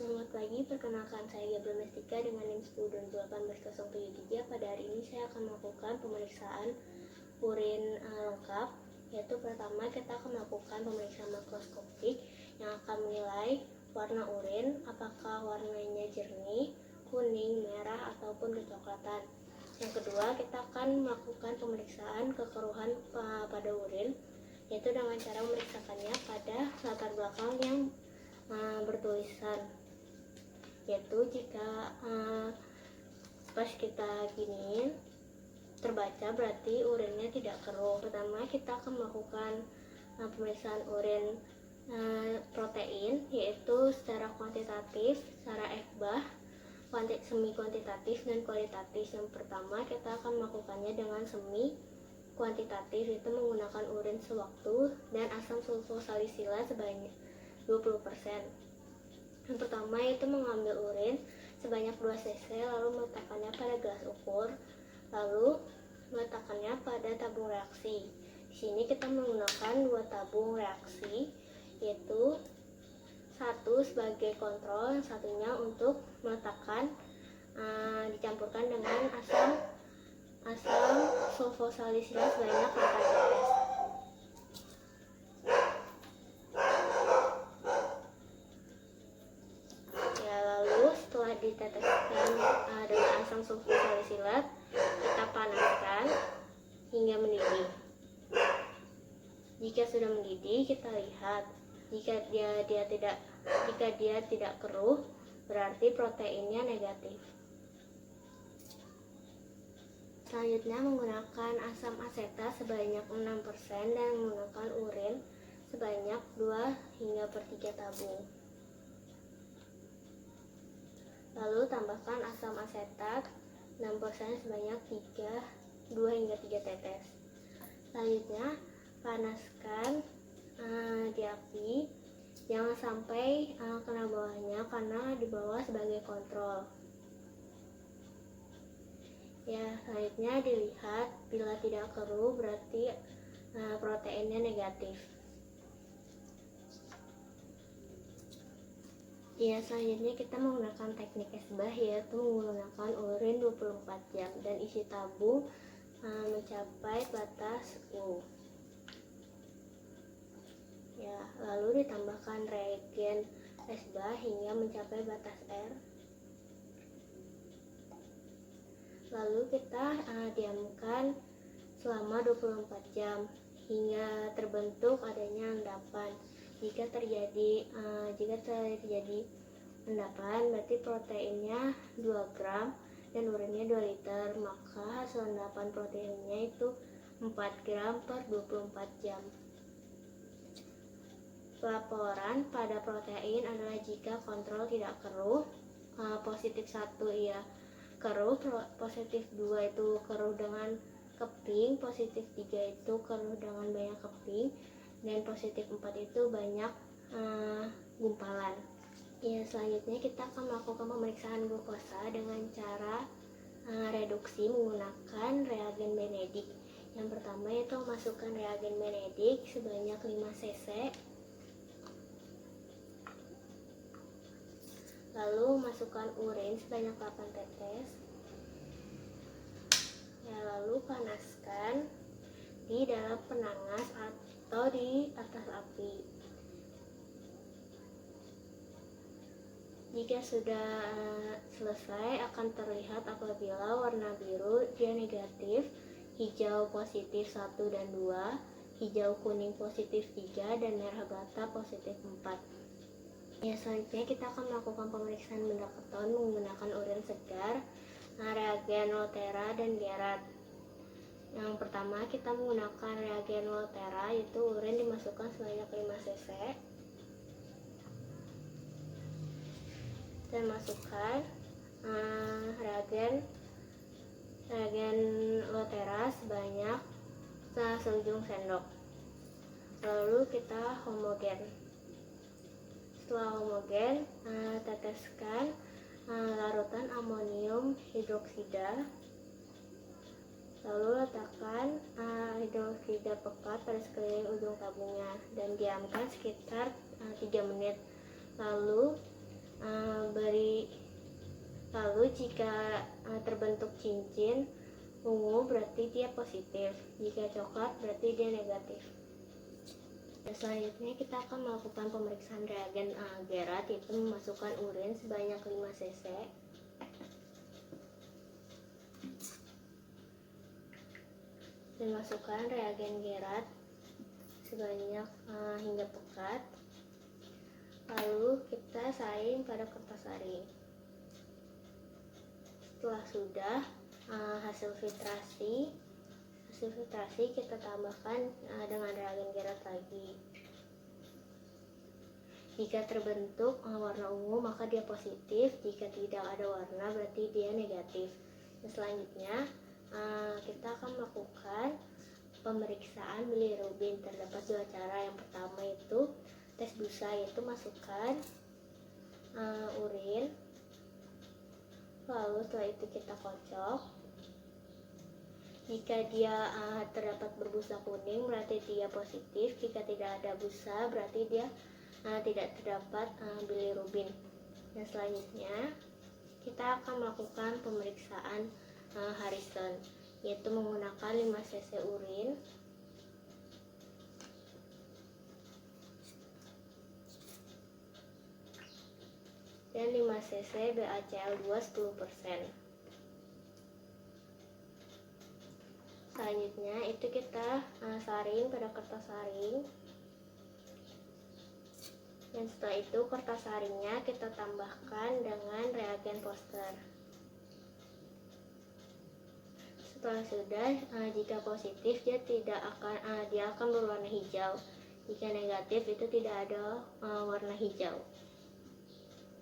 Selamat pagi, perkenalkan saya Gabriel Mestika dengan NIM 10 Pada hari ini saya akan melakukan pemeriksaan urin lengkap, yaitu pertama kita akan melakukan pemeriksaan makroskopik yang akan menilai warna urin, apakah warnanya jernih, kuning, merah, ataupun kecoklatan. Yang kedua, kita akan melakukan pemeriksaan kekeruhan pada urin, yaitu dengan cara memeriksakannya pada latar belakang yang bertulisan, yaitu jika pas kita giniin terbaca berarti urinnya tidak keruh. Pertama kita akan melakukan pemeriksaan urin protein, yaitu secara kuantitatif, secara FBAH, semi kuantitatif dan kualitatif. Yang pertama kita akan melakukannya dengan semi kuantitatif, yaitu menggunakan urin sewaktu dan asam sulfosalisilat sebanyak 20%. Yang pertama itu mengambil urin sebanyak 2 cc, lalu meletakkannya pada gelas ukur, lalu meletakkannya pada tabung reaksi. Di sini kita menggunakan 2 tabung reaksi, yaitu satu sebagai kontrol, yang satunya untuk meletakkan dicampurkan dengan asam sulfosalisilat sebanyak 4 tetes. Setelah diteteskan dengan asam sulfosalisilat, kita panaskan hingga mendidih. Jika sudah mendidih, kita lihat. Jika dia tidak keruh, berarti proteinnya negatif. Selanjutnya menggunakan asam asetat sebanyak 6% dan menggunakan urin sebanyak 2 hingga per 3 tabung. Lalu tambahkan asam asetat 6% sebanyak 2 hingga 3 tetes. Selanjutnya panaskan di api, jangan sampai kena bawahnya karena di bawah sebagai kontrol. Ya, selanjutnya dilihat, bila tidak keruh berarti proteinnya negatif. Ya, selanjutnya kita menggunakan teknik SBAH, yaitu menggunakan urin 24 jam dan isi tabung mencapai batas U. Ya, lalu ditambahkan reagen SBAH hingga mencapai batas R. Lalu kita diamkan selama 24 jam hingga terbentuk adanya endapan. Jika terjadi endapan, berarti proteinnya 2 gram dan urinnya 2 liter, maka hasil endapan proteinnya itu 4 gram per 24 jam. Pelaporan pada protein adalah jika kontrol tidak keruh, positif 1 ia keruh, positif 2 itu keruh dengan keping, positif 3 itu keruh dengan banyak keping, dan positif 4 itu banyak gumpalan. Ya, selanjutnya kita akan melakukan pemeriksaan glukosa dengan cara reduksi menggunakan reagen Benedict. Yang pertama yaitu memasukkan reagen Benedict sebanyak 5 cc, lalu masukkan urin sebanyak 8 tetes. Ya, lalu panaskan di dalam penangas atau di atas api. Jika sudah selesai, akan terlihat apabila warna biru dia negatif, hijau positif 1 dan 2, hijau kuning positif 3, dan merah bata positif 4. Ya, selanjutnya kita akan melakukan pemeriksaan benda keton menggunakan urin segar, reagen Woltera dan Gerard. Yang pertama kita menggunakan reagen Woltera, yaitu urin dimasukkan sebanyak 5 cc dan masukkan reagen Woltera sebanyak seujung sendok. Lalu kita homogen. Setelah homogen, teteskan larutan amonium hidroksida, lalu letakkan hidroksida pekat pada sekeliling ujung tabungnya dan diamkan sekitar 3 menit. Lalu Lalu jika terbentuk cincin ungu berarti dia positif, jika coklat berarti dia negatif. Dan selanjutnya kita akan melakukan pemeriksaan reagen Gerard, yaitu memasukkan urin sebanyak 5 cc dan masukkan reagen Gerard sebanyak hingga pekat. Lalu kita saring pada kertas saring. Setelah sudah hasil filtrasi kita tambahkan dengan reagen Gerard lagi. Jika terbentuk warna ungu maka dia positif, jika tidak ada warna berarti dia negatif. Dan selanjutnya kita akan melakukan pemeriksaan bilirubin. Terdapat 2 cara. Yang pertama itu tes busa, yaitu masukkan urin, lalu setelah itu kita kocok. Jika dia terdapat berbusa kuning berarti dia positif, jika tidak ada busa berarti dia tidak terdapat bilirubin. Dan selanjutnya kita akan melakukan pemeriksaan Harrison, yaitu menggunakan 5 cc urin dan 5 cc BaCl2 10%. Selanjutnya itu kita saring pada kertas saring, dan setelah itu kertas saringnya kita tambahkan dengan reagen Foster. Setelah sudah, jika positif dia akan berwarna hijau, jika negatif itu tidak ada warna hijau.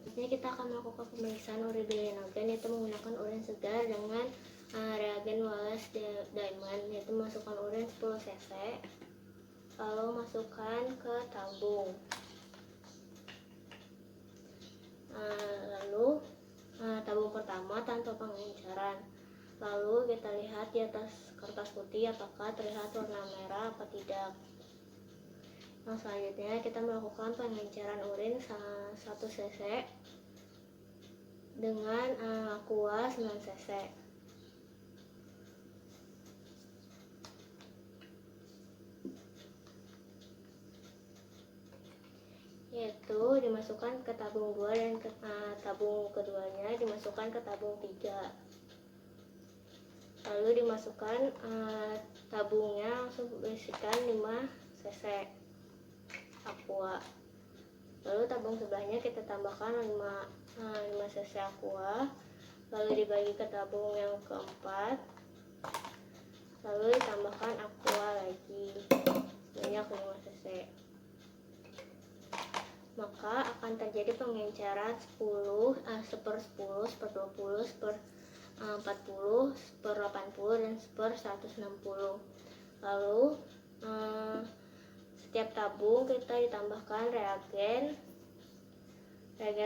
Selanjutnya kita akan melakukan pemeriksaan urin bilinogen, yaitu menggunakan urin segar dengan reagen Wallace Diamond, yaitu masukkan urin 10 cc lalu masukkan ke tabung. Lalu tabung pertama tanpa pengenceran, lalu kita lihat di atas kertas putih apakah terlihat warna merah apa tidak. Selanjutnya kita melakukan pengenceran urin 1 cc dengan aqua 9 cc. Yaitu dimasukkan ke tabung 2 dan tabung keduanya dimasukkan ke tabung 3. Lalu dimasukkan tabungnya, langsung berisikan 5 cc aqua. Lalu tabung sebelahnya kita tambahkan 5 cc aqua, lalu dibagi ke tabung yang keempat, lalu ditambahkan aqua lagi banyak 5 cc. Maka akan terjadi pengenceran 10, 1/10, 1/20, 1/40, 1/80 dan 1/160. Lalu setiap tabung kita ditambahkan reagen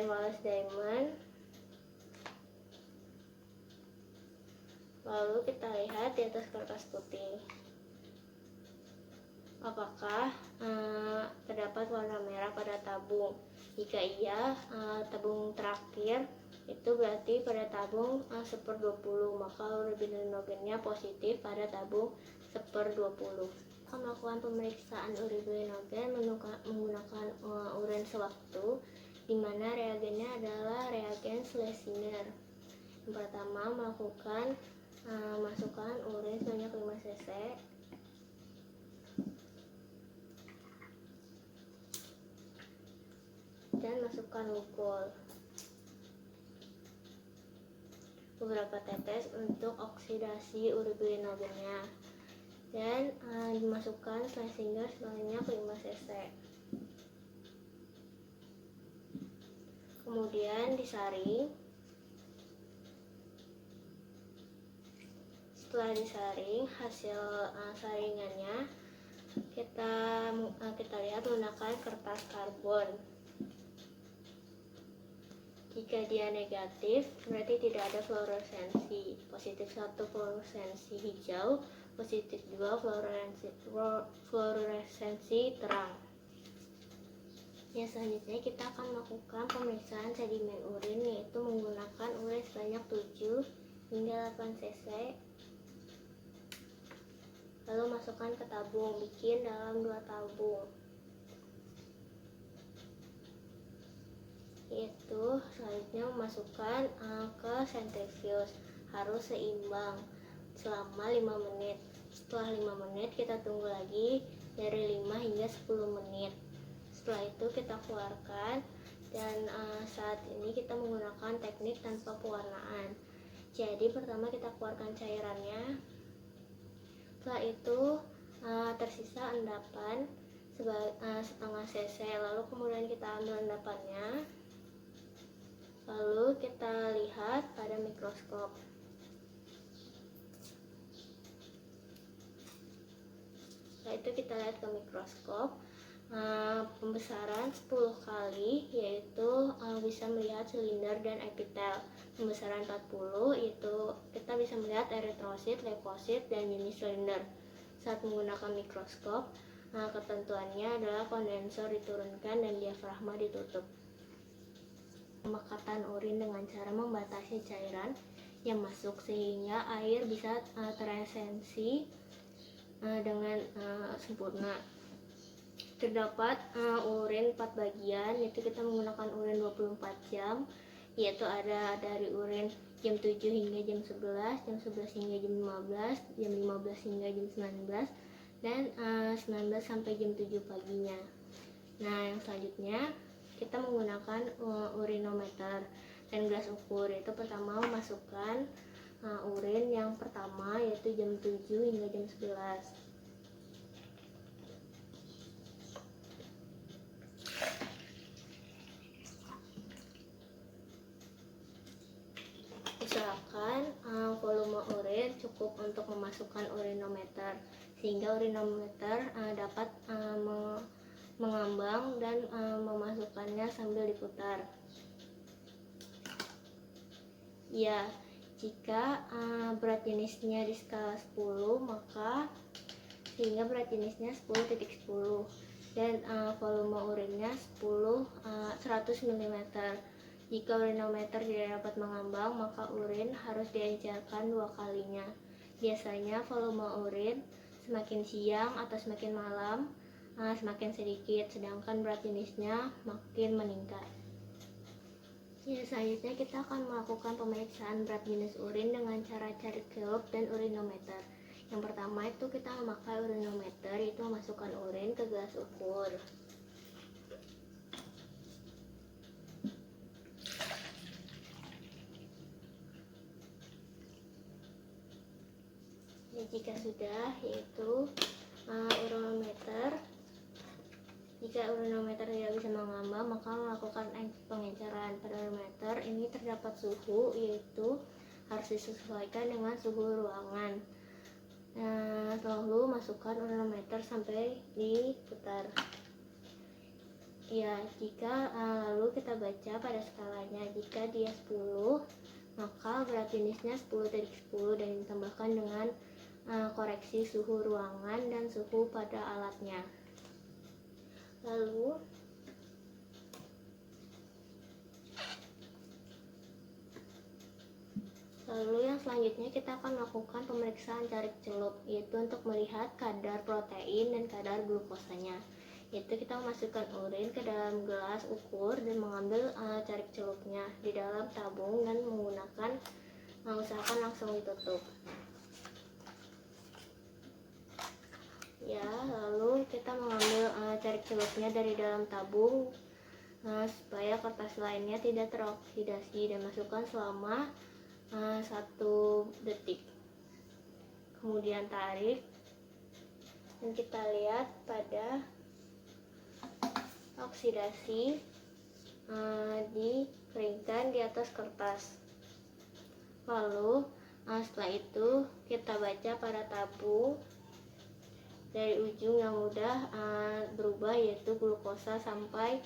Wallace Diamond. Lalu kita lihat di atas kertas putih apakah terdapat warna merah pada tabung. Jika iya, tabung terakhir itu berarti pada tabung 1/20, maka urin bilinogennya positif pada tabung 1/20. Akan melakukan pemeriksaan urin bilinogen menggunakan urin sewaktu, di mana reagennya adalah reagen Schlesinger. Yang pertama masukkan urin sebanyak 5 cc dan masukkan glikol beberapa tetes untuk oksidasi urin bilinogennya, dan dimasukkan Schlesinger sebanyak 5 cc. Kemudian disaring. Setelah disaring, hasil saringannya kita lihat menggunakan kertas karbon. Jika dia negatif berarti tidak ada fluoresensi, positif 1 fluoresensi hijau, positif 2 fluoresensi terang. Ya, selanjutnya kita akan melakukan pemeriksaan sedimen urin, yaitu menggunakan urin sebanyak 7 hingga 8 cc. Lalu masukkan ke tabung, bikin dalam 2 tabung. Yaitu selanjutnya memasukkan ke sentrifuge, harus seimbang selama 5 menit. Setelah 5 menit kita tunggu lagi dari 5 hingga 10 menit. Setelah itu kita keluarkan, dan saat ini kita menggunakan teknik tanpa pewarnaan. Jadi pertama kita keluarkan cairannya. Setelah itu tersisa endapan setengah cc, lalu kemudian kita ambil endapannya, lalu kita lihat pada mikroskop. Setelah itu kita lihat ke mikroskop, pembesaran 10 kali, yaitu bisa melihat silinder dan epitel. Pembesaran 40 itu kita bisa melihat eritrosit, leukosit, dan jenis silinder. Saat menggunakan mikroskop, ketentuannya adalah kondensor diturunkan dan diafragma ditutup. Pemakatan urin dengan cara membatasi cairan yang masuk sehingga air bisa teresensi dengan sempurna. Terdapat urin 4 bagian, yaitu kita menggunakan urin 24 jam, yaitu ada dari urin jam 7 hingga jam 11, jam 11 hingga jam 15, jam 15 hingga jam 19, dan 19 sampai jam 7 paginya. Nah, yang selanjutnya kita menggunakan urinometer dan gelas ukur, yaitu pertama memasukkan urin yang pertama, yaitu jam 7 hingga jam 11. Usahakan volume urin cukup untuk memasukkan urinometer, sehingga urinometer dapat mengambang dan memasukkannya sambil diputar. Ya, jika berat jenisnya di skala 10, maka sehingga berat jenisnya 10.10 dan volume urinnya 100 mm. Jika urinometer tidak dapat mengambang, maka urin harus diencerkan 2 kalinya. Biasanya volume urin semakin siang atau semakin malam semakin sedikit, sedangkan berat jenisnya makin meningkat. Ya, selanjutnya kita akan melakukan pemeriksaan berat jenis urin dengan cara cari celup dan urinometer. Yang pertama itu kita memakai urinometer, itu memasukkan urin ke gelas ukur. Ya, jika sudah, yaitu jika urinometer tidak bisa mengambang, maka melakukan pengenceran. Pada urinometer ini terdapat suhu, yaitu harus disesuaikan dengan suhu ruangan. Lalu masukkan urinometer sampai diputar. Ya, jika lalu kita baca pada skalanya, jika dia 10, maka berat jenisnya 10.10 dan ditambahkan dengan koreksi suhu ruangan dan suhu pada alatnya. Lalu yang selanjutnya kita akan melakukan pemeriksaan carik celup, yaitu untuk melihat kadar protein dan kadar glukosanya. Yaitu kita memasukkan urin ke dalam gelas ukur dan mengambil carik celupnya di dalam tabung dan menggunakan usahakan langsung ditutup. Ya, lalu kita mengambil carik celupnya dari dalam tabung supaya kertas lainnya tidak teroksidasi, dan masukkan selama 1 detik. Kemudian tarik dan kita lihat pada oksidasi dikeringkan di atas kertas. Lalu setelah itu kita baca pada tabung dari ujung yang mudah berubah, yaitu glukosa sampai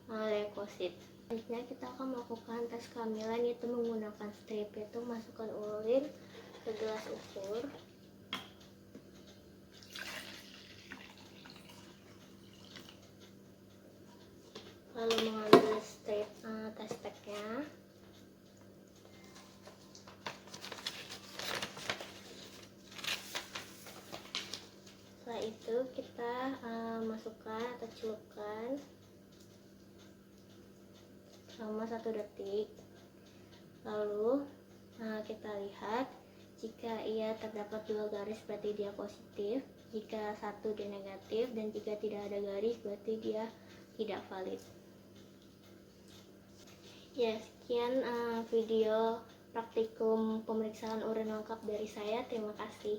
leukosit. Selanjutnya kita akan melakukan tes kehamilan, yaitu menggunakan strip, yaitu masukkan urin ke gelas ukur. lalu mengambil strip test pack-nya. Setelah itu kita masukkan atau celupkan selama 1 detik. Lalu kita lihat, jika ia terdapat 2 garis berarti dia positif, jika 1 dia negatif, dan jika tidak ada garis berarti dia tidak valid. Ya, sekian video praktikum pemeriksaan urin lengkap dari saya. Terima kasih.